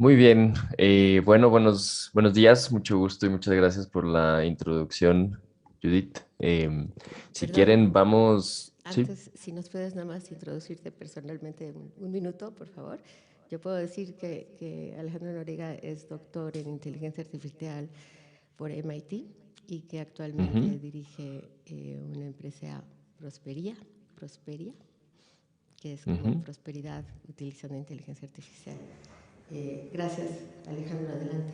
Muy bien. Bueno, buenos días, mucho gusto y muchas gracias por la introducción, Judith. Si Perdón, quieren, vamos. Sí. antes, si nos puedes nada más introducirte personalmente un minuto, por favor. Yo puedo decir que Alejandro Noriega es doctor en inteligencia artificial por MIT y que Ujú. actualmente dirige una empresa Prosperia, que es como Ujú. prosperidad utilizando inteligencia artificial. Gracias, Alejandro, adelante.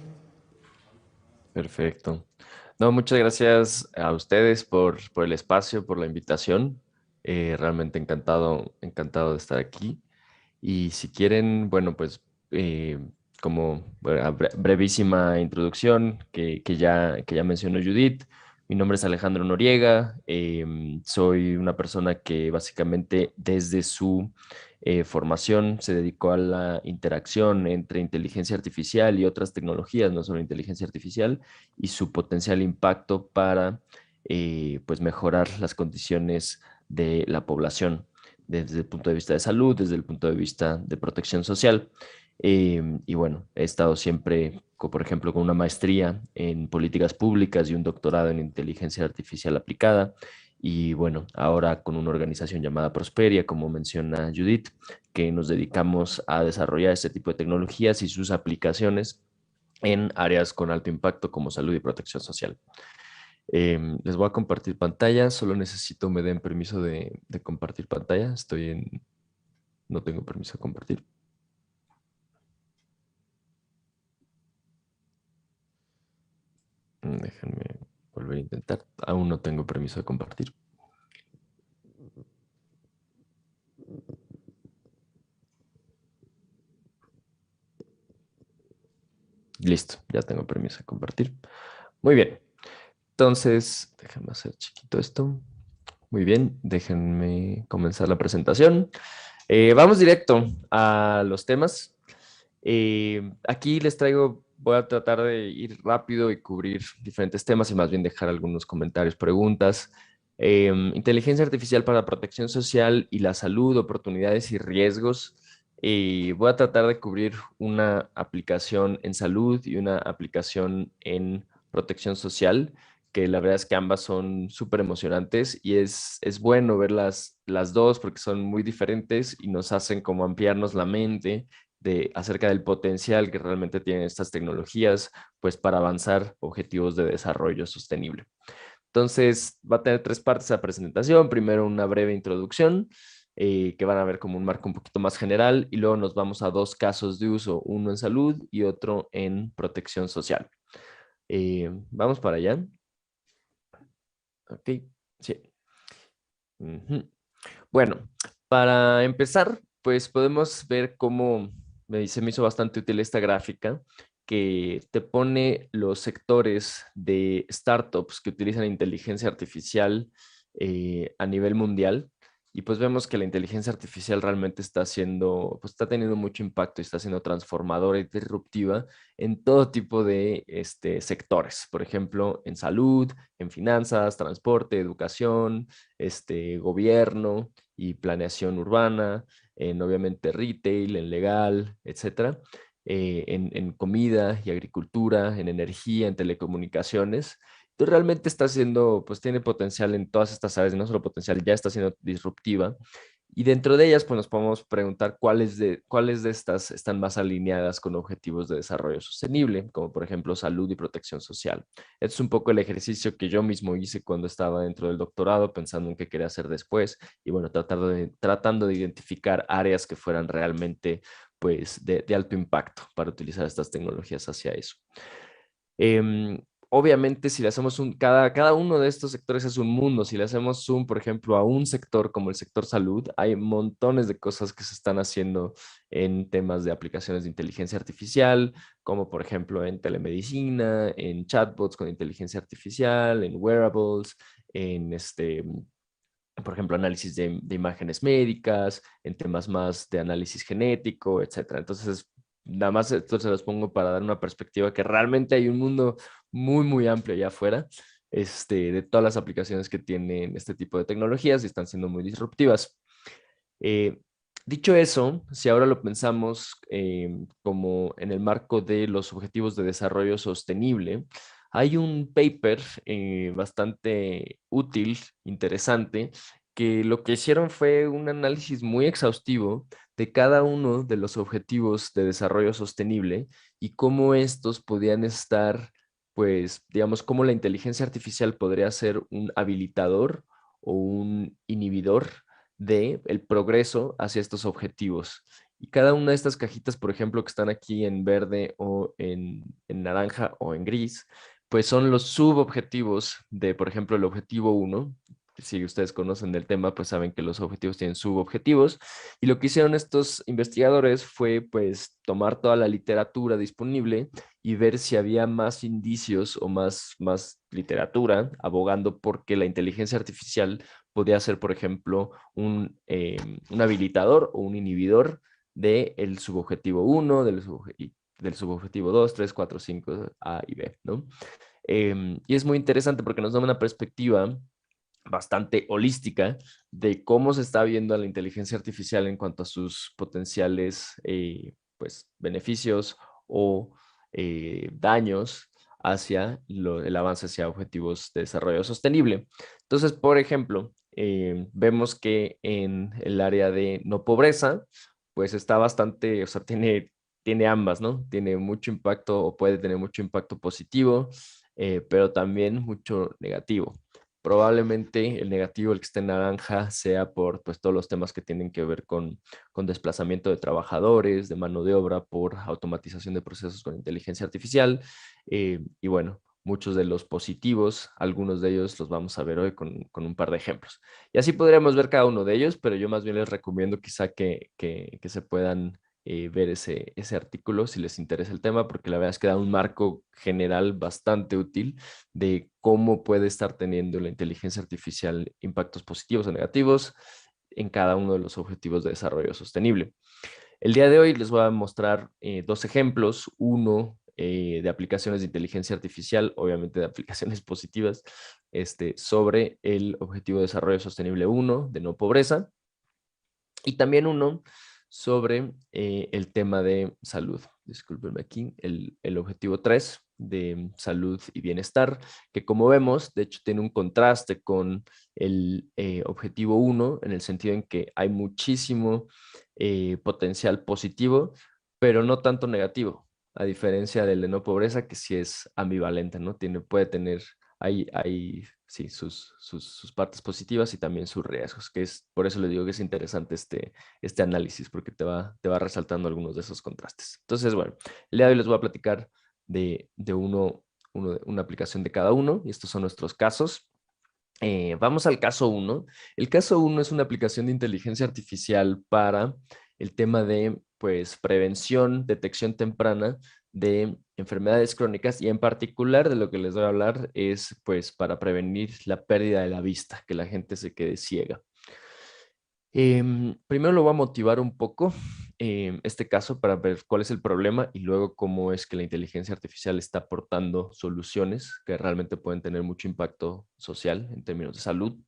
Perfecto. No, muchas gracias a ustedes por el espacio, por la invitación. Realmente encantado de estar aquí. Y si quieren, bueno, pues como bueno, brevísima introducción que ya mencionó Judith, mi nombre es Alejandro Noriega, soy una persona que básicamente desde su formación se dedicó a la interacción entre inteligencia artificial y otras tecnologías, no solo inteligencia artificial, y su potencial impacto para pues mejorar las condiciones de la población desde el punto de vista de salud, desde el punto de vista de protección social. Y bueno, he estado siempre, por ejemplo, con una maestría en políticas públicas y un doctorado en inteligencia artificial aplicada. Y bueno, ahora con una organización llamada Prosperia, como menciona Judith, que nos dedicamos a desarrollar este tipo de tecnologías y sus aplicaciones en áreas con alto impacto como salud y protección social. Les voy a compartir pantalla, solo necesito me den permiso de compartir pantalla. No tengo permiso de compartir. Déjenme volver a intentar. Aún no tengo permiso de compartir. Listo, ya tengo permiso de compartir. Muy bien. Entonces, déjenme hacer chiquito esto. Muy bien, déjenme comenzar la presentación. Vamos directo a los temas. Aquí les traigo, voy a tratar de ir rápido y cubrir diferentes temas y más bien dejar algunos comentarios, preguntas. Inteligencia artificial para protección social y la salud, oportunidades y riesgos. Voy a tratar de cubrir una aplicación en salud y una aplicación en protección social, que la verdad es que ambas son súper emocionantes y es bueno ver las dos porque son muy diferentes y nos hacen como ampliarnos la mente acerca del potencial que realmente tienen estas tecnologías, pues para avanzar objetivos de desarrollo sostenible. Entonces, va a tener tres partes la presentación. Primero, una breve introducción, que van a ver como un marco un poquito más general, y luego nos vamos a dos casos de uso, uno en salud y otro en protección social. Vamos para allá. Ok, sí. Ujú. Bueno, para empezar, pues podemos ver cómo se me hizo bastante útil esta gráfica que te pone los sectores de startups que utilizan inteligencia artificial a nivel mundial. Y pues vemos que la inteligencia artificial realmente está haciendo, pues está teniendo mucho impacto y está siendo transformadora y disruptiva en todo tipo de sectores. Por ejemplo, en salud, en finanzas, transporte, educación, gobierno y planeación urbana, en obviamente retail, en legal, etcétera, en comida y agricultura, en energía, en telecomunicaciones. Entonces realmente está siendo, pues tiene potencial en todas estas áreas, no solo potencial, ya está siendo disruptiva. Y dentro de ellas, pues nos podemos preguntar cuáles de estas están más alineadas con objetivos de desarrollo sostenible, como por ejemplo salud y protección social. Este es un poco el ejercicio que yo mismo hice cuando estaba dentro del doctorado, pensando en qué quería hacer después y bueno, tratando de identificar áreas que fueran realmente pues de alto impacto para utilizar estas tecnologías hacia eso. Obviamente, si le hacemos cada uno de estos sectores es un mundo. Si le hacemos zoom, por ejemplo, a un sector como el sector salud, hay montones de cosas que se están haciendo en temas de aplicaciones de inteligencia artificial, como por ejemplo en telemedicina, en chatbots con inteligencia artificial, en wearables, en por ejemplo, análisis de imágenes médicas, en temas más de análisis genético, etcétera. Entonces, nada más esto se los pongo para dar una perspectiva que realmente hay un mundo muy amplio allá afuera, de todas las aplicaciones que tienen este tipo de tecnologías y están siendo muy disruptivas. Eh, Dicho eso, si ahora lo pensamos como en el marco de los Objetivos de Desarrollo Sostenible, hay un paper bastante útil, interesante, que lo que hicieron fue un análisis muy exhaustivo de cada uno de los Objetivos de Desarrollo Sostenible y cómo estos podían estar, pues, digamos, cómo la inteligencia artificial podría ser un habilitador o un inhibidor de el progreso hacia estos objetivos. Y cada una de estas cajitas, por ejemplo, que están aquí en verde o en naranja o en gris, pues son los subobjetivos de, por ejemplo, el objetivo uno. Si ustedes conocen del tema, pues saben que los objetivos tienen subobjetivos. Y lo que hicieron estos investigadores fue, pues, tomar toda la literatura disponible y ver si había más indicios o más literatura abogando porque la inteligencia artificial podía ser, por ejemplo, un habilitador o un inhibidor del subobjetivo uno del subobjetivo 2 3 4 5 A y B, ¿no? Y es muy interesante porque nos da una perspectiva bastante holística de cómo se está viendo a la inteligencia artificial en cuanto a sus potenciales pues, beneficios o daños hacia el avance hacia objetivos de desarrollo sostenible. Entonces, por ejemplo, vemos que en el área de no pobreza, pues está bastante, o sea, tiene ambas, ¿no? Tiene mucho impacto o puede tener mucho impacto positivo, pero también mucho negativo. Probablemente el negativo, el que esté en naranja, sea por pues, todos los temas que tienen que ver con desplazamiento de trabajadores, de mano de obra, por automatización de procesos con inteligencia artificial. Y bueno, muchos de los positivos, algunos de ellos los vamos a ver hoy con un par de ejemplos. Y así podríamos ver cada uno de ellos, pero yo más bien les recomiendo quizá que se puedan ver ese artículo si les interesa el tema, porque la verdad es que da un marco general bastante útil de cómo puede estar teniendo la inteligencia artificial impactos positivos o negativos en cada uno de los objetivos de desarrollo sostenible. El día de hoy les voy a mostrar dos ejemplos, uno de aplicaciones de inteligencia artificial, obviamente de aplicaciones positivas, sobre el objetivo de desarrollo sostenible uno de no pobreza, y también uno sobre el tema de salud. Discúlpenme aquí, el objetivo 3 de salud y bienestar, que como vemos, de hecho tiene un contraste con el objetivo uno en el sentido en que hay muchísimo potencial positivo, pero no tanto negativo, a diferencia del de no pobreza, que sí es ambivalente, ¿no? Puede tener hay sí, sus partes positivas y también sus riesgos, que es por eso le digo que es interesante este análisis, porque te va resaltando algunos de esos contrastes. Entonces, bueno, el día de hoy les voy a platicar de una aplicación de cada uno, y estos son nuestros casos. Vamos al caso uno. El caso uno es una aplicación de inteligencia artificial para el tema de pues, prevención, detección temprana de enfermedades crónicas y en particular de lo que les voy a hablar es pues para prevenir la pérdida de la vista, que la gente se quede ciega. Primero lo voy a motivar un poco, este caso, para ver cuál es el problema y luego cómo es que la inteligencia artificial está aportando soluciones que realmente pueden tener mucho impacto social en términos de salud.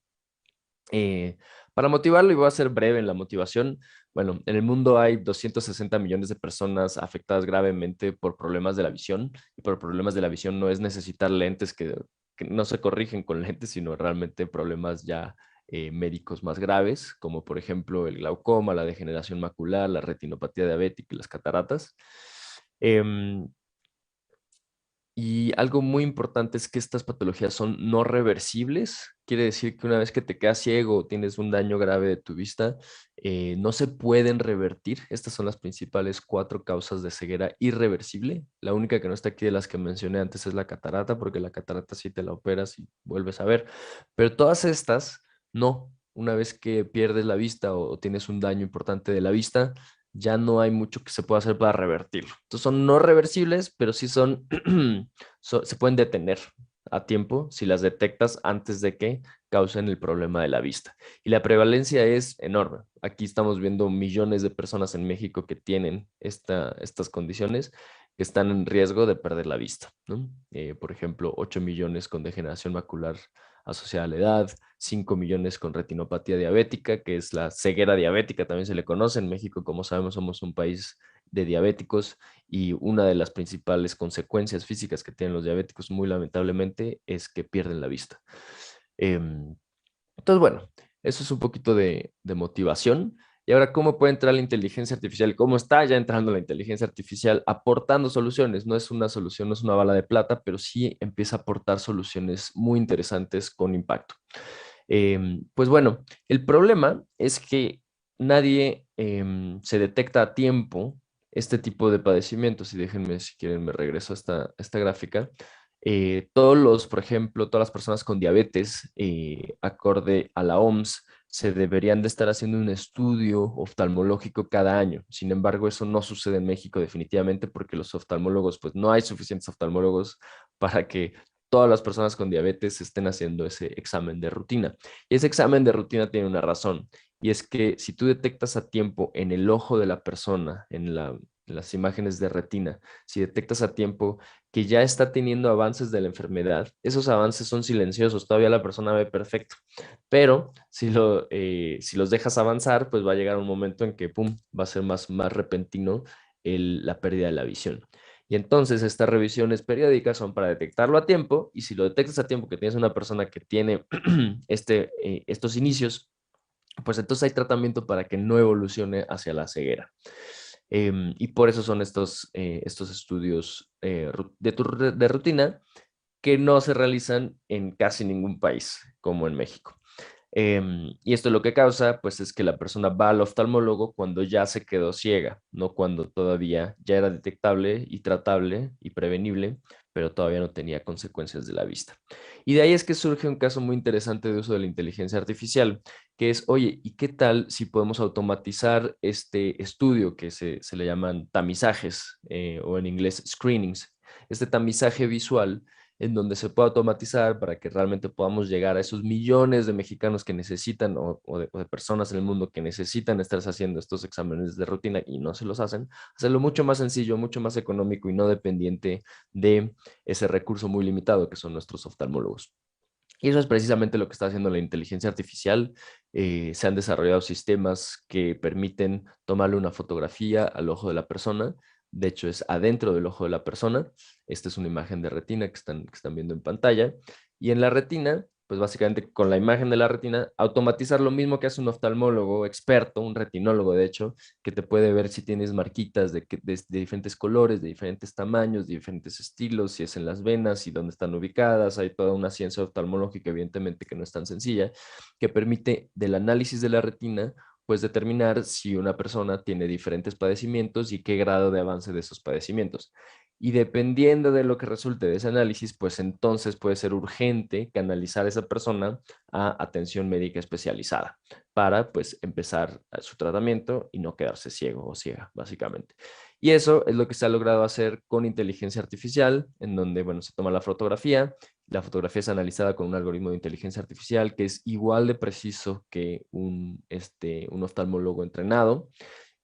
Eh, para motivarlo, y voy a ser breve en la motivación, bueno, en el mundo hay 260 millones de personas afectadas gravemente por problemas de la visión, y por problemas de la visión no es necesitar lentes que no se corrigen con lentes, sino realmente problemas ya médicos más graves, como por ejemplo el glaucoma, la degeneración macular, la retinopatía diabética y las cataratas. Em, y algo muy importante es que estas patologías son no reversibles. Quiere decir que una vez que te quedas ciego o tienes un daño grave de tu vista, no se pueden revertir. Estas son las principales cuatro causas de ceguera irreversible. La única que no está aquí de las que mencioné antes es la catarata, porque la catarata sí te la operas y vuelves a ver. Pero todas estas, no. Una vez que pierdes la vista o tienes un daño importante de la vista, ya no hay mucho que se pueda hacer para revertirlo. Entonces son no reversibles, pero sí se pueden detener a tiempo si las detectas antes de que causen el problema de la vista. Y la prevalencia es enorme. Aquí estamos viendo millones de personas en México que tienen estas condiciones, que están en riesgo de perder la vista, ¿no? Por ejemplo, 8 millones con degeneración macular asociada a la edad, 5 millones con retinopatía diabética, que es la ceguera diabética, también se le conoce. En México, como sabemos, somos un país de diabéticos y una de las principales consecuencias físicas que tienen los diabéticos, muy lamentablemente, es que pierden la vista. Entonces, bueno, eso es un poquito de motivación. Y ahora, ¿cómo puede entrar la inteligencia artificial? ¿Cómo está ya entrando la inteligencia artificial aportando soluciones? No es una solución, no es una bala de plata, pero sí empieza a aportar soluciones muy interesantes con impacto. Pues bueno, el problema es que nadie se detecta a tiempo este tipo de padecimientos. Y déjenme, si quieren, me regreso a esta gráfica. Por ejemplo, todas las personas con diabetes, acorde a la OMS, se deberían de estar haciendo un estudio oftalmológico cada año. Sin embargo, eso no sucede en México definitivamente porque los oftalmólogos, pues no hay suficientes oftalmólogos para que todas las personas con diabetes estén haciendo ese examen de rutina. Y ese examen de rutina tiene una razón, y es que si tú detectas a tiempo en el ojo de la persona, en las imágenes de retina, si detectas a tiempo que ya está teniendo avances de la enfermedad, esos avances son silenciosos, todavía la persona ve perfecto, pero si los dejas avanzar, pues va a llegar un momento en que, pum, va a ser más repentino la pérdida de la visión. Y entonces estas revisiones periódicas son para detectarlo a tiempo, y si lo detectas a tiempo que tienes una persona que tiene estos inicios, pues entonces hay tratamiento para que no evolucione hacia la ceguera. Y por eso son estos estudios de rutina que no se realizan en casi ningún país, como en México. Y esto lo que causa, pues, es que la persona va al oftalmólogo cuando ya se quedó ciega, no cuando todavía ya era detectable y tratable y prevenible, pero todavía no tenía consecuencias de la vista. Y de ahí es que surge un caso muy interesante de uso de la inteligencia artificial, que es, oye, ¿y qué tal si podemos automatizar este estudio que se le llaman tamizajes o en inglés screenings? Este tamizaje visual en donde se pueda automatizar para que realmente podamos llegar a esos millones de mexicanos que necesitan o de personas en el mundo que necesitan estarse haciendo estos exámenes de rutina y no se los hacen, hacerlo mucho más sencillo, mucho más económico y no dependiente de ese recurso muy limitado que son nuestros oftalmólogos. Y eso es precisamente lo que está haciendo la inteligencia artificial. Se han desarrollado sistemas que permiten tomarle una fotografía al ojo de la persona. De hecho, es adentro del ojo de la persona. Esta es una imagen de retina que están viendo en pantalla. Y en la retina, pues básicamente con la imagen de la retina, automatizar lo mismo que hace un oftalmólogo experto, un retinólogo, de hecho, que te puede ver si tienes marquitas de diferentes colores, de diferentes tamaños, de diferentes estilos, si es en las venas y dónde están ubicadas. Hay toda una ciencia oftalmológica, evidentemente, que no es tan sencilla, que permite del análisis de la retina, pues determinar si una persona tiene diferentes padecimientos y qué grado de avance de esos padecimientos. Y dependiendo de lo que resulte de ese análisis, pues entonces puede ser urgente canalizar a esa persona a atención médica especializada para pues empezar su tratamiento y no quedarse ciego o ciega, básicamente. Y eso es lo que se ha logrado hacer con inteligencia artificial, en donde, bueno, se toma la fotografía es analizada con un algoritmo de inteligencia artificial que es igual de preciso que un oftalmólogo entrenado,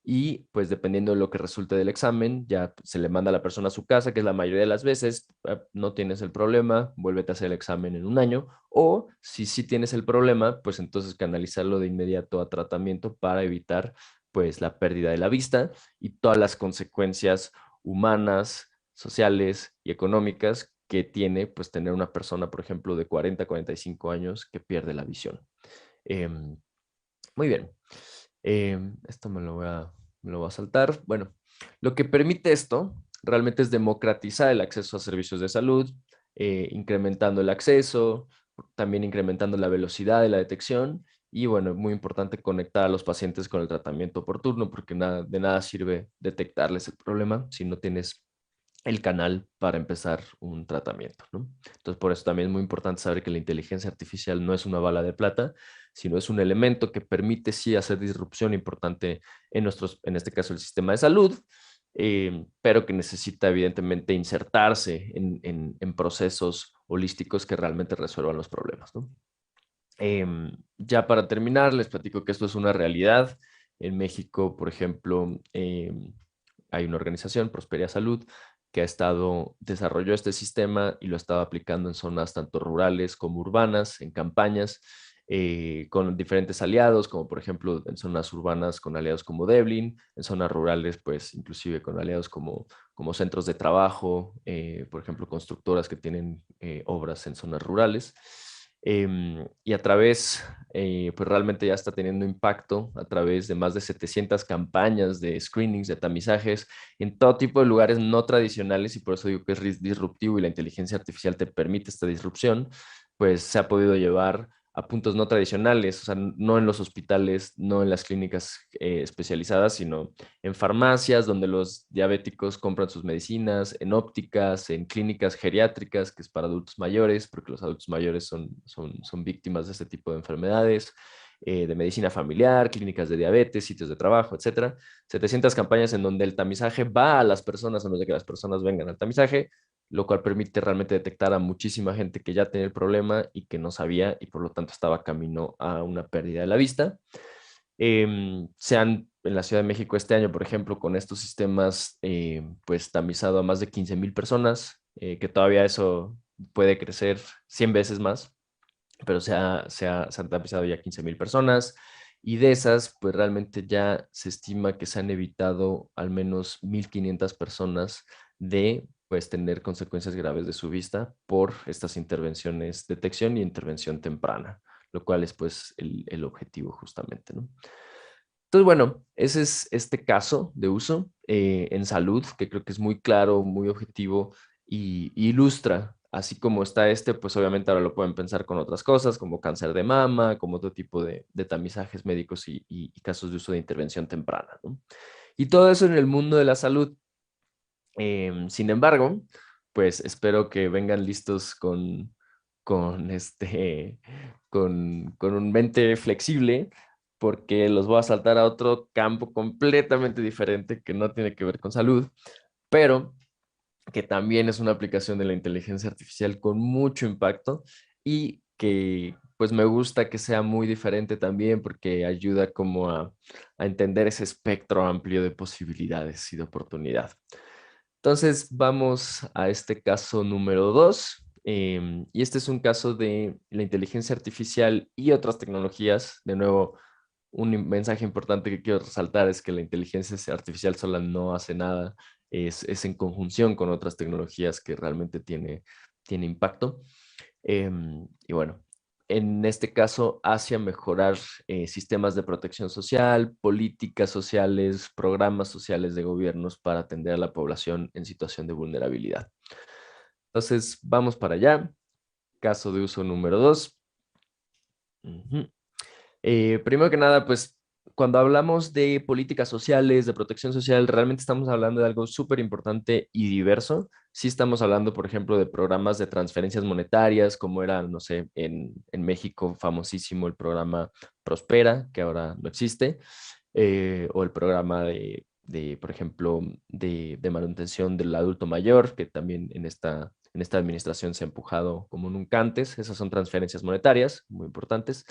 y pues dependiendo de lo que resulte del examen, ya se le manda a la persona a su casa, que es la mayoría de las veces. No tienes el problema, vuélvete a hacer el examen en un año, o si sí tienes el problema, pues entonces canalizarlo de inmediato a tratamiento para evitar pues la pérdida de la vista y todas las consecuencias humanas, sociales y económicas que tiene pues tener una persona, por ejemplo, de 40, 45 años que pierde la visión. Em, Muy bien. Esto me lo voy a saltar. Bueno, lo que permite esto realmente es democratizar el acceso a servicios de salud, incrementando el acceso, también incrementando la velocidad de la detección y, bueno, muy importante, conectar a los pacientes con el tratamiento oportuno, porque de nada sirve detectarles el problema si no tienes el canal para empezar un tratamiento, ¿no? Entonces, por eso también es muy importante saber que la inteligencia artificial no es una bala de plata, sino es un elemento que permite sí hacer disrupción importante en este caso, el sistema de salud, pero que necesita evidentemente insertarse en procesos holísticos que realmente resuelvan los problemas, ¿no? Ya para terminar, les platico que esto es una realidad. En México, por ejemplo, hay una organización, Prosperia Salud, que desarrolló este sistema y lo ha estado aplicando en zonas tanto rurales como urbanas, en campañas, con diferentes aliados, como por ejemplo en zonas urbanas con aliados como Devlin, en zonas rurales pues inclusive con aliados como centros de trabajo, por ejemplo constructoras que tienen obras en zonas rurales. Y a través, pues realmente ya está teniendo impacto a través de más de 700 campañas de screenings, de tamizajes, en todo tipo de lugares no tradicionales, y por eso digo que es disruptivo y la inteligencia artificial te permite esta disrupción, pues se ha podido llevar a puntos no tradicionales, o sea, no en los hospitales, no en las clínicas especializadas, sino en farmacias donde los diabéticos compran sus medicinas, en ópticas, en clínicas geriátricas, que es para adultos mayores, porque los adultos mayores son víctimas de este tipo de enfermedades, de medicina familiar, clínicas de diabetes, sitios de trabajo, etcétera. 700 campañas en donde el tamizaje va a las personas en vez de que las personas vengan al tamizaje, lo cual permite realmente detectar a muchísima gente que ya tenía el problema y que no sabía y por lo tanto estaba camino a una pérdida de la vista. Se han en la Ciudad de México este año, por ejemplo, con estos sistemas, pues tamizado a más de 15,000 personas, que todavía eso puede crecer 100 veces más, pero se han tamizado ya 15,000 personas, y de esas, pues realmente ya se estima que se han evitado al menos 1,500 personas de pues tener consecuencias graves de su vista por estas intervenciones, detección y intervención temprana, lo cual es pues el objetivo justamente, ¿no? Entonces, bueno, ese es este caso de uso en salud, que creo que es muy claro, muy objetivo y ilustra, así como está este, pues obviamente ahora lo pueden pensar con otras cosas, como cáncer de mama, como otro tipo de tamizajes médicos y casos de uso de intervención temprana, ¿no? Y todo eso en el mundo de la salud. Sin embargo, pues espero que vengan listos con, este, con un mente flexible, porque los voy a saltar a otro campo completamente diferente que no tiene que ver con salud, pero que también es una aplicación de la inteligencia artificial con mucho impacto y que pues me gusta que sea muy diferente también porque ayuda como a entender ese espectro amplio de posibilidades y de oportunidad. Entonces vamos a este caso número 2. Y este es un caso de la inteligencia artificial y otras tecnologías. De nuevo, un mensaje importante que quiero resaltar es que la inteligencia artificial sola no hace nada, es en conjunción con otras tecnologías que realmente tiene impacto. Y bueno, en este caso, hacia mejorar sistemas de protección social, políticas sociales, programas sociales de gobiernos para atender a la población en situación de vulnerabilidad. Entonces, vamos para allá. Caso de uso número 2. Primero que nada, pues cuando hablamos de políticas sociales, de protección social, realmente estamos hablando de algo súper importante y diverso. Sí estamos hablando, por ejemplo, de programas de transferencias monetarias, como era, no sé, en México famosísimo el programa Prospera, que ahora no existe, o el programa por ejemplo, de manutención del adulto mayor, que también en esta administración se ha empujado como nunca antes. Esas son transferencias monetarias muy importantes,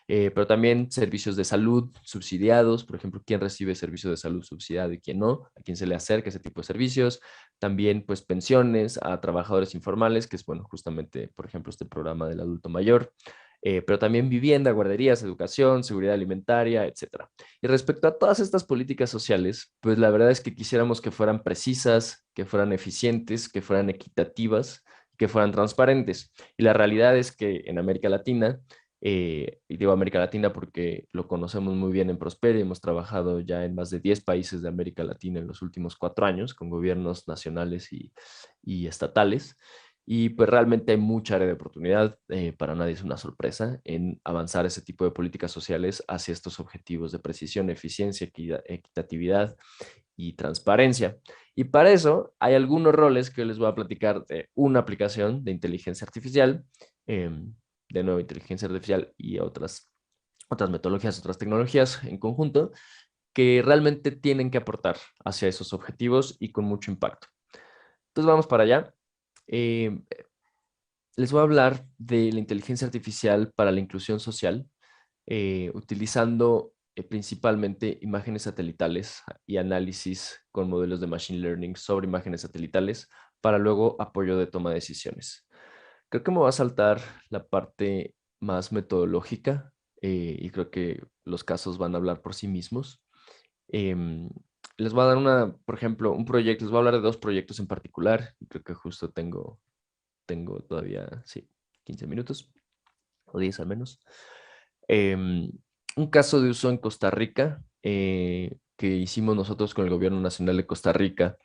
pero también servicios de salud subsidiados, por ejemplo, quién recibe servicio de salud subsidiado y quién no, a quién se le acerca ese tipo de servicios. También, pues, pensiones a trabajadores informales, que es, bueno, justamente, por ejemplo, este programa del adulto mayor, pero también vivienda, guarderías, educación, seguridad alimentaria, etcétera. Y respecto a todas estas políticas sociales, pues la verdad es que quisiéramos que fueran precisas, que fueran eficientes, que fueran equitativas, que fueran transparentes. Y la realidad es que en América Latina, y digo América Latina porque lo conocemos muy bien en Prosper, hemos trabajado ya en más de 10 países de América Latina en los últimos 4 años con gobiernos nacionales y estatales. Y pues realmente hay mucha área de oportunidad, para nadie es una sorpresa, en avanzar ese tipo de políticas sociales hacia estos objetivos de precisión, eficiencia, equitatividad y transparencia. Y para eso hay algunos roles que les voy a platicar de una aplicación de inteligencia artificial, de nuevo inteligencia artificial y otras metodologías, otras tecnologías en conjunto, que realmente tienen que aportar hacia esos objetivos y con mucho impacto. Entonces vamos para allá. Eh, Les voy a hablar de la inteligencia artificial para la inclusión social, utilizando principalmente imágenes satelitales y análisis con modelos de Machine Learning sobre imágenes satelitales para luego apoyo de toma de decisiones. Creo que me va a saltar la parte más metodológica y creo que los casos van a hablar por sí mismos. Em, Les voy a dar por ejemplo, un proyecto, les voy a hablar de dos proyectos en particular y creo que justo tengo todavía, sí, 15 minutos o 10 al menos. Em, un caso de uso en Costa Rica que hicimos nosotros con el Gobierno Nacional de Costa Rica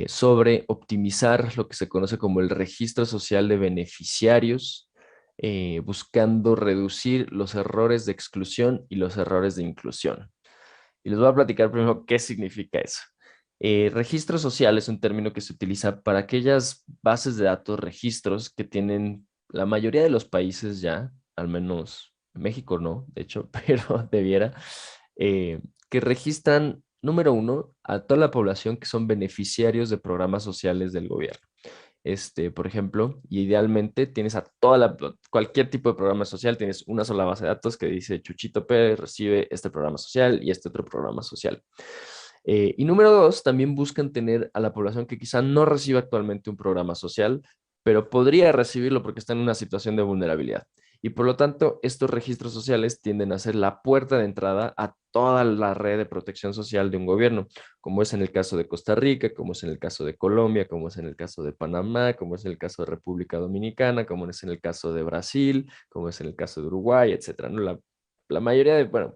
sobre optimizar lo que se conoce como el registro social de beneficiarios, buscando reducir los errores de exclusión y los errores de inclusión. Y les voy a platicar primero qué significa eso. Registro social es un término que se utiliza para aquellas bases de datos, registros que tienen la mayoría de los países ya, al menos México no, de hecho, pero debiera, que registran, número uno, a toda la población que son beneficiarios de programas sociales del gobierno. Por ejemplo, y idealmente tienes a cualquier tipo de programa social, tienes una sola base de datos que dice Chuchito Pérez recibe este programa social y este otro programa social. Y número dos, también buscan tener a la población que quizá no recibe actualmente un programa social, pero podría recibirlo porque está en una situación de vulnerabilidad. Y por lo tanto, estos registros sociales tienden a ser la puerta de entrada a toda la red de protección social de un gobierno, como es en el caso de Costa Rica, como es en el caso de Colombia, como es en el caso de Panamá, como es en el caso de República Dominicana, como es en el caso de Brasil, como es en el caso de Uruguay, etcétera, ¿no? La mayoría de, bueno,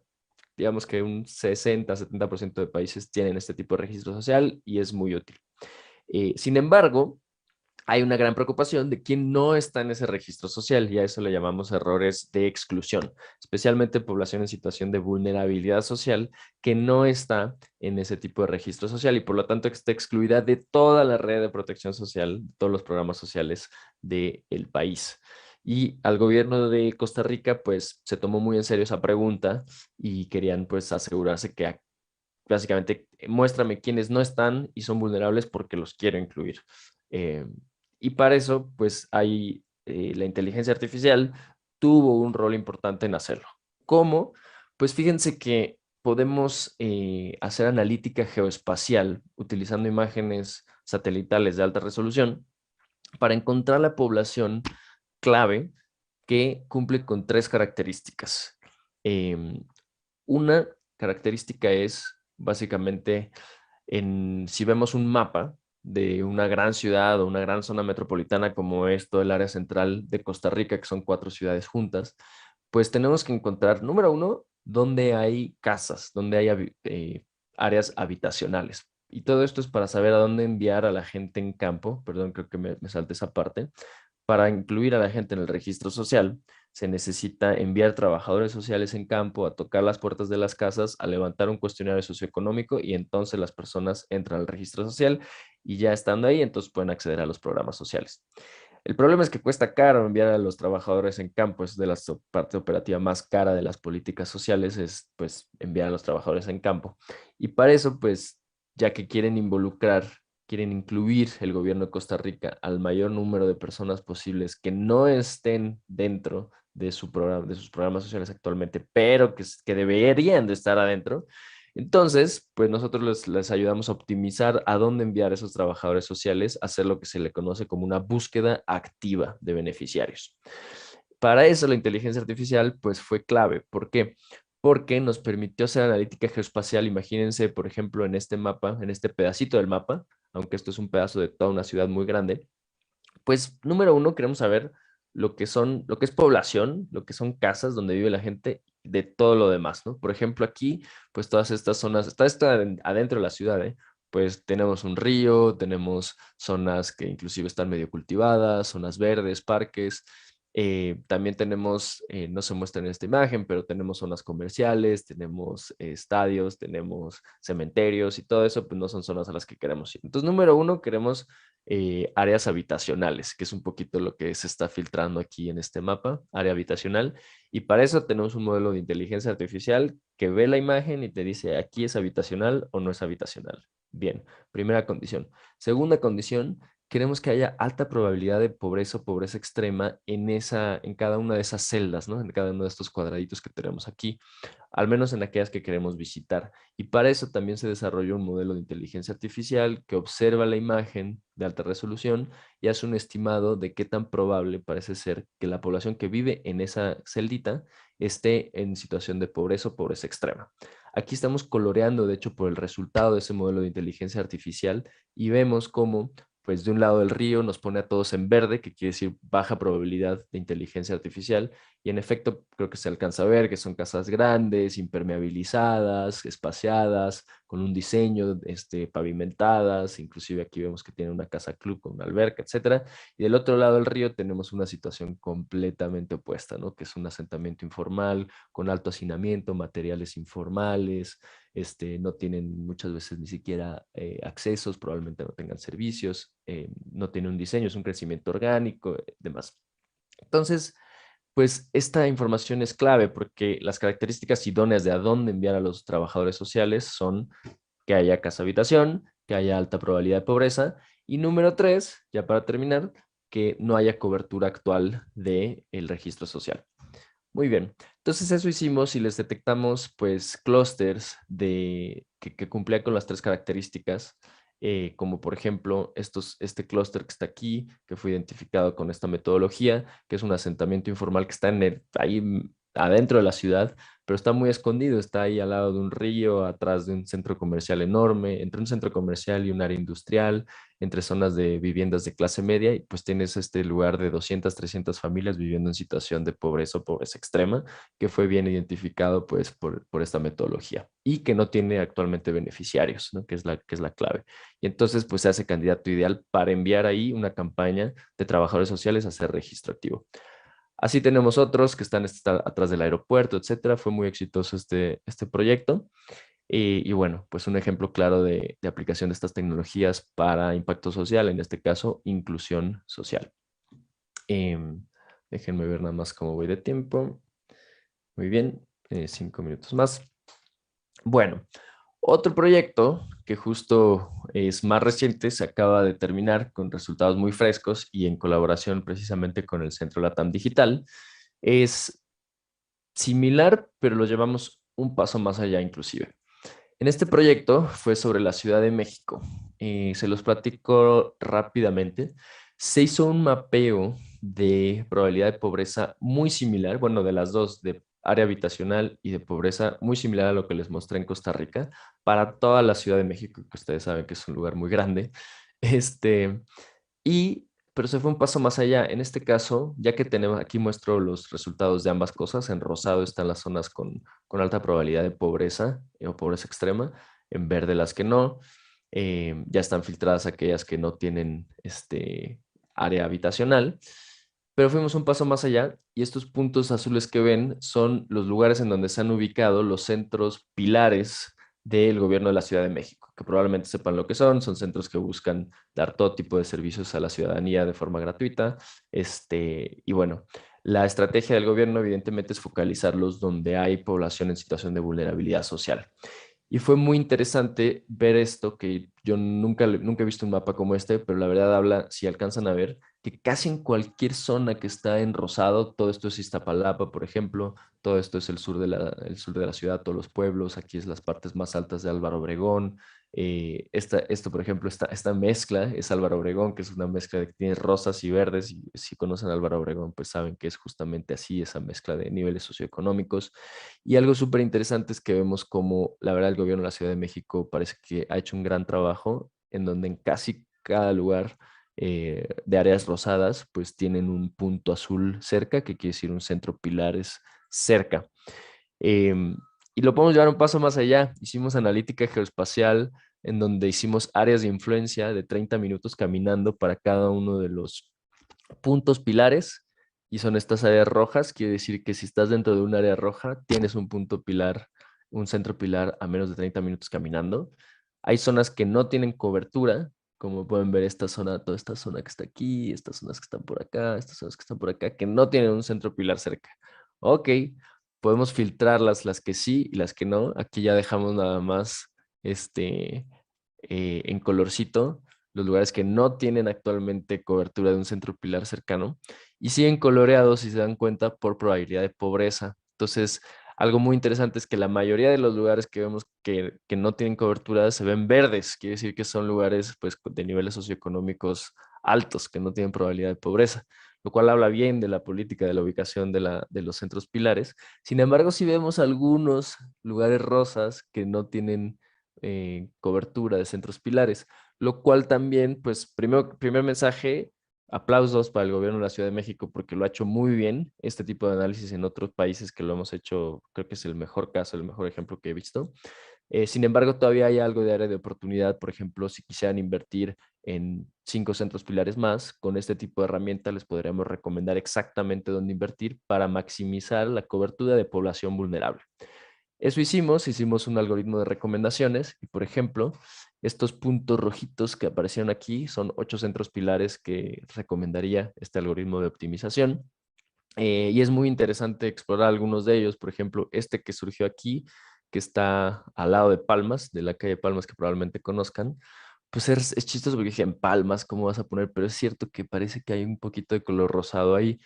digamos que un 60-70% de países tienen este tipo de registro social y es muy útil. Sin embargo, hay una gran preocupación de quién no está en ese registro social y a eso le llamamos errores de exclusión, especialmente población en situación de vulnerabilidad social que no está en ese tipo de registro social y por lo tanto está excluida de toda la red de protección social, todos los programas sociales del país. Y al gobierno de Costa Rica pues se tomó muy en serio esa pregunta y querían pues asegurarse que básicamente muéstrame quiénes no están y son vulnerables porque los quiero incluir. Eh, y para eso, pues hay la inteligencia artificial tuvo un rol importante en hacerlo. ¿Cómo? Pues fíjense que podemos hacer analítica geoespacial utilizando imágenes satelitales de alta resolución para encontrar la población clave que cumple con tres características. Em, una característica es básicamente si vemos un mapa de una gran ciudad o una gran zona metropolitana como es todo el área central de Costa Rica, que son 4 ciudades juntas, pues tenemos que encontrar, número uno, dónde hay casas, dónde hay áreas habitacionales. Y todo esto es para saber a dónde enviar a la gente en campo, perdón, creo que me salté esa parte, para incluir a la gente en el registro social, se necesita enviar trabajadores sociales en campo a tocar las puertas de las casas, a levantar un cuestionario socioeconómico y entonces las personas entran al registro social y ya estando ahí, entonces pueden acceder a los programas sociales. El problema es que cuesta caro enviar a los trabajadores en campo, es de la parte operativa más cara de las políticas sociales, es pues enviar a los trabajadores en campo. Y para eso, pues, ya que quieren incluir el gobierno de Costa Rica al mayor número de personas posibles que no estén dentro de su programa, de sus programas sociales actualmente, pero que deberían de estar adentro, entonces, pues nosotros les ayudamos a optimizar a dónde enviar a esos trabajadores sociales, a hacer lo que se le conoce como una búsqueda activa de beneficiarios. Para eso la inteligencia artificial pues fue clave. ¿Por qué? Porque nos permitió hacer analítica geoespacial. Imagínense, por ejemplo, en este mapa, en este pedacito del mapa, aunque esto es un pedazo de toda una ciudad muy grande, pues número uno queremos saber lo que es población, lo que son casas donde vive la gente, de todo lo demás, ¿no? Por ejemplo, aquí, pues todas estas zonas, está adentro de la ciudad, ¿eh? Pues tenemos un río, tenemos zonas que inclusive están medio cultivadas, zonas verdes, parques. También tenemos, no se muestra en esta imagen, pero tenemos zonas comerciales, tenemos estadios, tenemos cementerios y todo eso, pues no son zonas a las que queremos ir. Entonces, número uno, queremos áreas habitacionales, que es un poquito lo que se está filtrando aquí en este mapa, área habitacional. Y para eso tenemos un modelo de inteligencia artificial que ve la imagen y te dice, aquí es habitacional o no es habitacional. Bien, primera condición. Segunda condición, queremos que haya alta probabilidad de pobreza o pobreza extrema en cada una de esas celdas, ¿no? En cada uno de estos cuadraditos que tenemos aquí, al menos en aquellas que queremos visitar. Y para eso también se desarrolló un modelo de inteligencia artificial que observa la imagen de alta resolución y hace un estimado de qué tan probable parece ser que la población que vive en esa celdita esté en situación de pobreza o pobreza extrema. Aquí estamos coloreando, de hecho, por el resultado de ese modelo de inteligencia artificial y vemos cómo pues de un lado del río nos pone a todos en verde, que quiere decir baja probabilidad de inteligencia artificial, y en efecto creo que se alcanza a ver que son casas grandes, impermeabilizadas, espaciadas, con un diseño pavimentadas, inclusive aquí vemos que tiene una casa club con una alberca, etcétera, y del otro lado del río tenemos una situación completamente opuesta, ¿no? Que es un asentamiento informal, con alto hacinamiento, materiales informales, no tienen muchas veces ni siquiera accesos, probablemente no tengan servicios, no tiene un diseño, es un crecimiento orgánico, demás. Entonces, pues esta información es clave porque las características idóneas de a dónde enviar a los trabajadores sociales son que haya casa habitación, que haya alta probabilidad de pobreza y número tres, ya para terminar, que no haya cobertura actual del registro social. Muy bien. Entonces eso hicimos y les detectamos pues clústeres que cumplían con las tres características, como por ejemplo este clúster que está aquí, que fue identificado con esta metodología, que es un asentamiento informal que está ahí adentro de la ciudad, pero está muy escondido, está ahí al lado de un río, atrás de un centro comercial enorme, entre un centro comercial y un área industrial, entre zonas de viviendas de clase media, y pues tienes este lugar de 200, 300 familias viviendo en situación de pobreza o pobreza extrema, que fue bien identificado pues por esta metodología y que no tiene actualmente beneficiarios, ¿no? Que es la clave. Y entonces pues se hace candidato ideal para enviar ahí una campaña de trabajadores sociales a hacer registro activo. Así tenemos otros que están atrás del aeropuerto, etcétera. Fue muy exitoso este proyecto. Y bueno, pues un ejemplo claro de aplicación de estas tecnologías para impacto social, en este caso, inclusión social. Em, Déjenme ver nada más cómo voy de tiempo. Muy bien, 5 minutos más. Bueno, otro proyecto que justo es más reciente, se acaba de terminar con resultados muy frescos y en colaboración precisamente con el Centro Latam Digital, es similar, pero lo llevamos un paso más allá inclusive. En este proyecto fue sobre la Ciudad de México. Se los platico rápidamente. Se hizo un mapeo de probabilidad de pobreza muy similar, bueno, de las dos, de área habitacional y de pobreza, muy similar a lo que les mostré en Costa Rica, para toda la Ciudad de México, que ustedes saben que es un lugar muy grande. Este, pero se fue un paso más allá. En este caso, ya que tenemos, aquí muestro los resultados de ambas cosas. En rosado están las zonas con alta probabilidad de pobreza o pobreza extrema. En verde las que no. Ya están filtradas aquellas que no tienen área habitacional. Pero fuimos un paso más allá y estos puntos azules que ven son los lugares en donde se han ubicado los centros pilares del gobierno de la Ciudad de México, que probablemente sepan lo que son centros que buscan dar todo tipo de servicios a la ciudadanía de forma gratuita. Y bueno, la estrategia del gobierno evidentemente es focalizarlos donde hay población en situación de vulnerabilidad social. Y fue muy interesante ver esto, que yo nunca he visto un mapa como este, pero la verdad habla, si alcanzan a ver, que casi en cualquier zona que está en rosado, todo esto es Iztapalapa, por ejemplo, todo esto es el sur de la ciudad, todos los pueblos, aquí es las partes más altas de Álvaro Obregón. Esto, por ejemplo, esta mezcla es Álvaro Obregón, que es una mezcla de que tiene rosas y verdes, y si conocen a Álvaro Obregón, pues saben que es justamente así, esa mezcla de niveles socioeconómicos. Y algo súper interesante es que vemos cómo, la verdad, el gobierno de la Ciudad de México parece que ha hecho un gran trabajo en donde en casi cada lugar de áreas rosadas, pues tienen un punto azul cerca, que quiere decir un centro pilares cerca. Em, y lo podemos llevar un paso más allá. Hicimos analítica geoespacial en donde hicimos áreas de influencia de 30 minutos caminando para cada uno de los puntos pilares, y son estas áreas rojas. Quiere decir que si estás dentro de un área roja, tienes un punto pilar, un centro pilar a menos de 30 minutos caminando. Hay zonas que no tienen cobertura, como pueden ver esta zona, toda esta zona que está aquí, estas zonas que están por acá, estas zonas que están por acá, que no tienen un centro pilar cerca. Ok, podemos filtrar las que sí y las que no. Aquí ya dejamos nada más en colorcito los lugares que no tienen actualmente cobertura de un centro pilar cercano y siguen coloreados, si se dan cuenta, por probabilidad de pobreza. Entonces, algo muy interesante es que la mayoría de los lugares que vemos que no tienen cobertura se ven verdes, quiere decir que son lugares pues, de niveles socioeconómicos altos, que no tienen probabilidad de pobreza, lo cual habla bien de la política de la ubicación de los centros pilares. Sin embargo, si vemos algunos lugares rosas que no tienen cobertura de centros pilares, lo cual también, pues, primer mensaje, aplausos para el gobierno de la Ciudad de México porque lo ha hecho muy bien, este tipo de análisis en otros países que lo hemos hecho, creo que es el mejor caso, el mejor ejemplo que he visto. Sin embargo, todavía hay algo de área de oportunidad, por ejemplo, si quisieran invertir en 5 centros pilares más, con este tipo de herramienta les podríamos recomendar exactamente dónde invertir para maximizar la cobertura de población vulnerable. Eso hicimos un algoritmo de recomendaciones y, por ejemplo, estos puntos rojitos que aparecieron aquí son 8 centros pilares que recomendaría este algoritmo de optimización. Y es muy interesante explorar algunos de ellos, por ejemplo, este que surgió aquí, que está al lado de Palmas, de la calle Palmas que probablemente conozcan, pues es chistoso porque dije, en Palmas, ¿cómo vas a poner? Pero es cierto que parece que hay un poquito de color rosado ahí.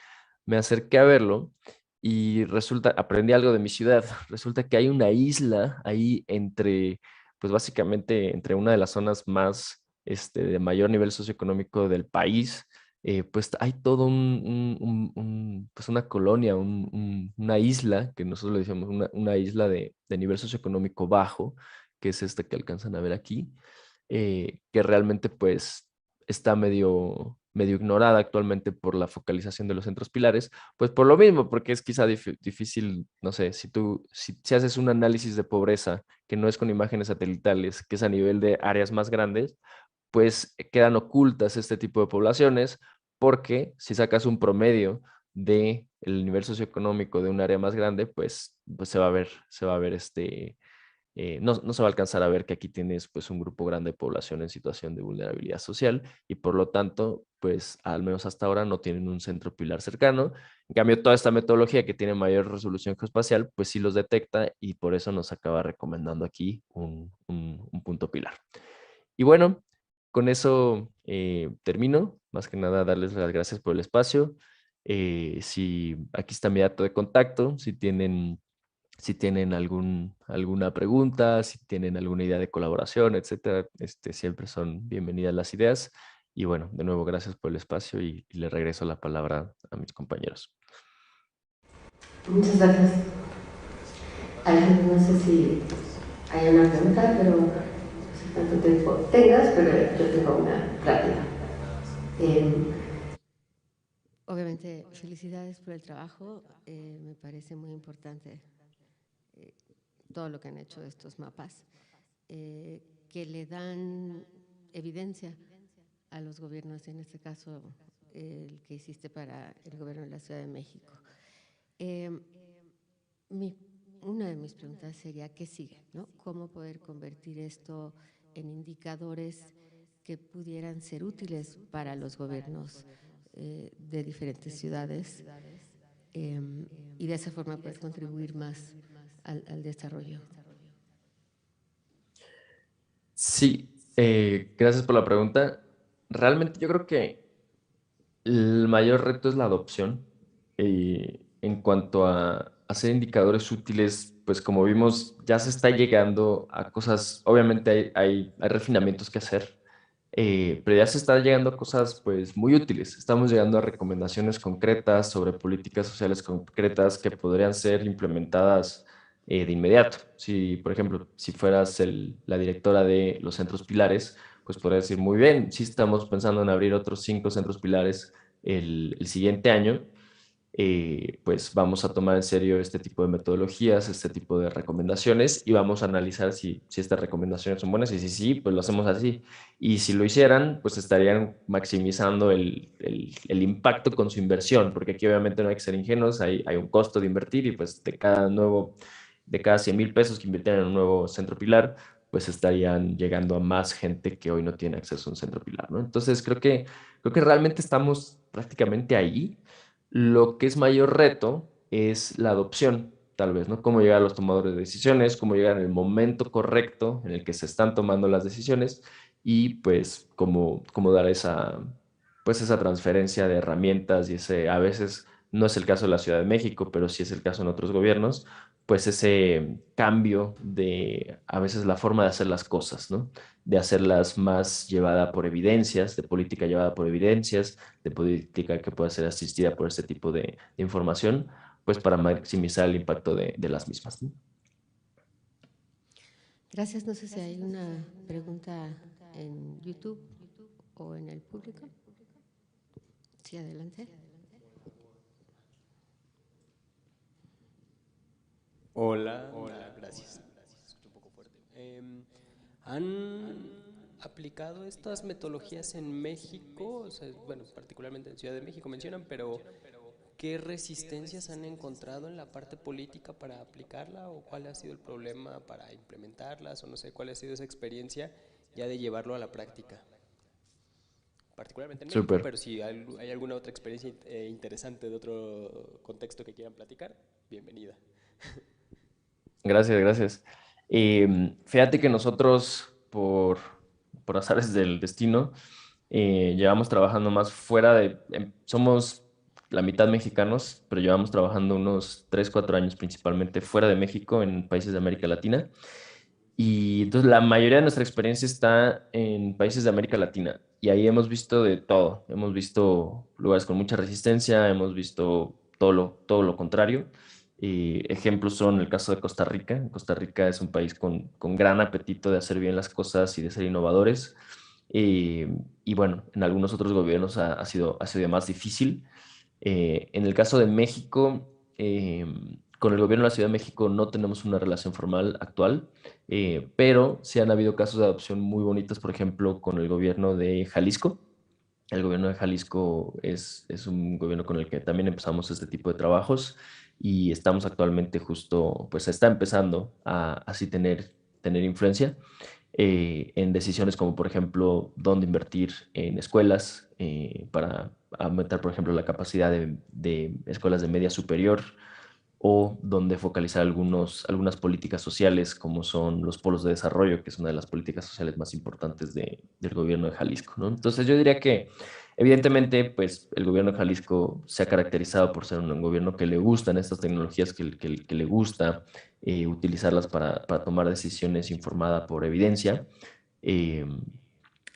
Me acerqué a verlo y resulta, aprendí algo de mi ciudad. Resulta que hay una isla ahí entre, pues básicamente entre una de las zonas más, de mayor nivel socioeconómico del país. Pues hay todo pues una colonia, una isla, que nosotros le decíamos una isla de nivel socioeconómico bajo, que es esta que alcanzan a ver aquí, que realmente pues está medio ignorada actualmente por la focalización de los centros pilares, pues por lo mismo, porque es quizá difícil, no sé, si haces un análisis de pobreza que no es con imágenes satelitales, que es a nivel de áreas más grandes, pues quedan ocultas este tipo de poblaciones, porque si sacas un promedio de el nivel socioeconómico de un área más grande, pues se va a ver no se va a alcanzar a ver que aquí tienes pues un grupo grande de población en situación de vulnerabilidad social y por lo tanto, pues al menos hasta ahora no tienen un centro pilar cercano. En cambio, toda esta metodología que tiene mayor resolución geoespacial, pues sí los detecta y por eso nos acaba recomendando aquí un punto pilar. Y bueno, con eso termino. Más que nada, darles las gracias por el espacio. Si aquí está mi dato de contacto, si tienen alguna pregunta, si tienen alguna idea de colaboración, etcétera, siempre son bienvenidas las ideas. Y bueno, de nuevo, gracias por el espacio y le regreso la palabra a mis compañeros. Muchas gracias. Alejandro, no sé si hay una pregunta, pero no sé cuánto tiempo tengas, pero yo tengo una rápida. Obviamente, felicidades por el trabajo. Me parece muy importante todo lo que han hecho estos mapas, que le dan evidencia a los gobiernos, en este caso el que hiciste para el gobierno de la Ciudad de México. Una de mis preguntas sería, ¿qué sigue? ¿No? ¿Cómo poder convertir esto en indicadores que pudieran ser útiles para los gobiernos de diferentes ciudades y de esa forma poder contribuir más al desarrollo? Sí, gracias por la pregunta. Realmente yo creo que el mayor reto es la adopción. En cuanto a hacer indicadores útiles, pues como vimos, ya se está llegando a cosas, obviamente hay refinamientos que hacer, pero ya se está llegando a cosas pues muy útiles. Estamos llegando a recomendaciones concretas sobre políticas sociales concretas que podrían ser implementadas de inmediato. Si, por ejemplo, si fueras la directora de los centros pilares, pues podría decir, muy bien, sí estamos pensando en abrir otros 5 centros pilares el siguiente año, pues vamos a tomar en serio este tipo de metodologías, este tipo de recomendaciones y vamos a analizar si estas recomendaciones son buenas y si sí, pues lo hacemos así. Y si lo hicieran, pues estarían maximizando el impacto con su inversión, porque aquí obviamente no hay que ser ingenuos, hay un costo de invertir y pues de cada 100,000 pesos que invirtieran en un nuevo centro pilar, pues estarían llegando a más gente que hoy no tiene acceso a un centro pilar, ¿no? Entonces creo que realmente estamos prácticamente ahí. Lo que es mayor reto es la adopción, tal vez, ¿no? Cómo llegar a los tomadores de decisiones, cómo llegar en el momento correcto en el que se están tomando las decisiones y pues cómo dar pues esa transferencia de herramientas y ese, a veces no es el caso de la Ciudad de México, pero sí es el caso en otros gobiernos, pues ese cambio de a veces la forma de hacer las cosas, ¿no? De hacerlas más llevada por evidencias, de política llevada por evidencias, de política que pueda ser asistida por este tipo de información, pues para maximizar el impacto de las mismas, ¿no? Gracias. No sé si hay una pregunta en YouTube o en el público. Sí, adelante. Hola, gracias. Escucho un poco fuerte. ¿Han aplicado estas metodologías en México? O sea, bueno, particularmente en Ciudad de México mencionan, pero ¿qué resistencias han encontrado en la parte política para aplicarla? ¿O cuál ha sido el problema para implementarlas? O no sé, ¿cuál ha sido esa experiencia ya de llevarlo a la práctica? Particularmente en México, Súper. pero si hay alguna otra experiencia interesante de otro contexto que quieran platicar, bienvenida. Gracias, gracias. Fíjate que nosotros, por azares del destino, llevamos trabajando más fuera somos la mitad mexicanos, pero llevamos trabajando unos 3 4 años principalmente fuera de México, en países de América Latina. Y entonces la mayoría de nuestra experiencia está en países de América Latina. Y ahí hemos visto de todo. Hemos visto lugares con mucha resistencia, hemos visto todo lo contrario. Ejemplos son el caso de Costa Rica. Costa Rica es un país con gran apetito de hacer bien las cosas y de ser innovadores. Y bueno, en algunos otros gobiernos ha sido más difícil. En el caso de México, con el gobierno de la Ciudad de México no tenemos una relación formal actual, pero sí han habido casos de adopción muy bonitos, por ejemplo, con el gobierno de Jalisco. El gobierno de Jalisco es un gobierno con el que también empezamos este tipo de trabajos y estamos actualmente justo, pues está empezando a así tener influencia en decisiones como, por ejemplo, dónde invertir en escuelas para aumentar, por ejemplo, la capacidad de escuelas de media superior o dónde focalizar algunas políticas sociales como son los polos de desarrollo, que es una de las políticas sociales más importantes del gobierno de Jalisco, ¿no? Entonces yo diría que evidentemente pues el gobierno de Jalisco se ha caracterizado por ser un gobierno que le gustan estas tecnologías, que le gusta utilizarlas para tomar decisiones informadas por evidencia. Eh,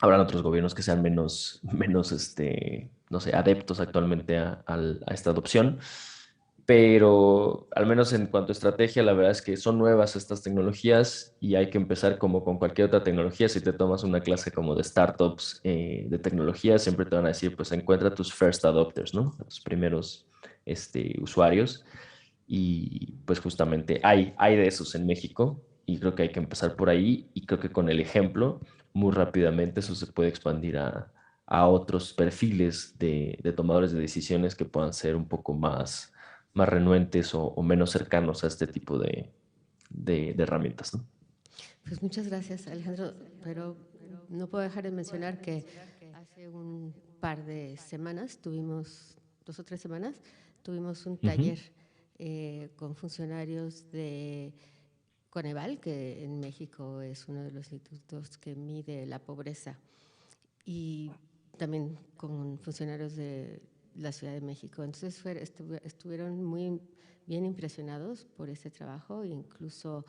Habrán otros gobiernos que sean menos no sé, adeptos actualmente a esta adopción, pero al menos en cuanto a estrategia, la verdad es que son nuevas estas tecnologías y hay que empezar como con cualquier otra tecnología. Si te tomas una clase como de startups de tecnología, siempre te van a decir, pues encuentra tus first adopters, ¿no? A tus primeros usuarios. Y pues justamente hay de esos en México y creo que hay que empezar por ahí y creo que con el ejemplo, muy rápidamente eso se puede expandir a otros perfiles de tomadores de decisiones que puedan ser un poco más renuentes o menos cercanos a este tipo de herramientas, ¿no? Pues muchas gracias, Alejandro, pero no puedo dejar de mencionar que hace un par de semanas, 2 o 3 semanas, tuvimos un Ujú, taller con funcionarios de Coneval, que en México es uno de los institutos que mide la pobreza, y también con funcionarios de la Ciudad de México. Entonces estuvieron muy bien impresionados por este trabajo, incluso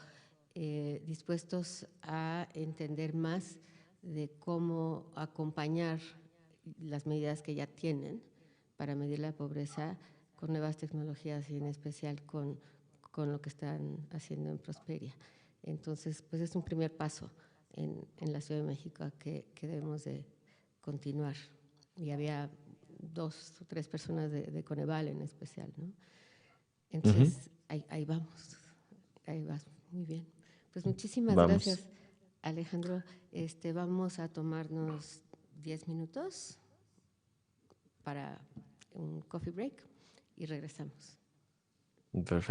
dispuestos a entender más de cómo acompañar las medidas que ya tienen para medir la pobreza con nuevas tecnologías y en especial con lo que están haciendo en Prosperia. Entonces, pues es un primer paso en la Ciudad de México que debemos de continuar. Y había 2 o 3 personas de Coneval en especial, ¿no? ujú. Entonces, ahí vamos, ahí vas, muy bien. Pues muchísimas Vamos. gracias, Alejandro. Vamos a tomarnos 10 minutos para un coffee break y regresamos. Perfecto.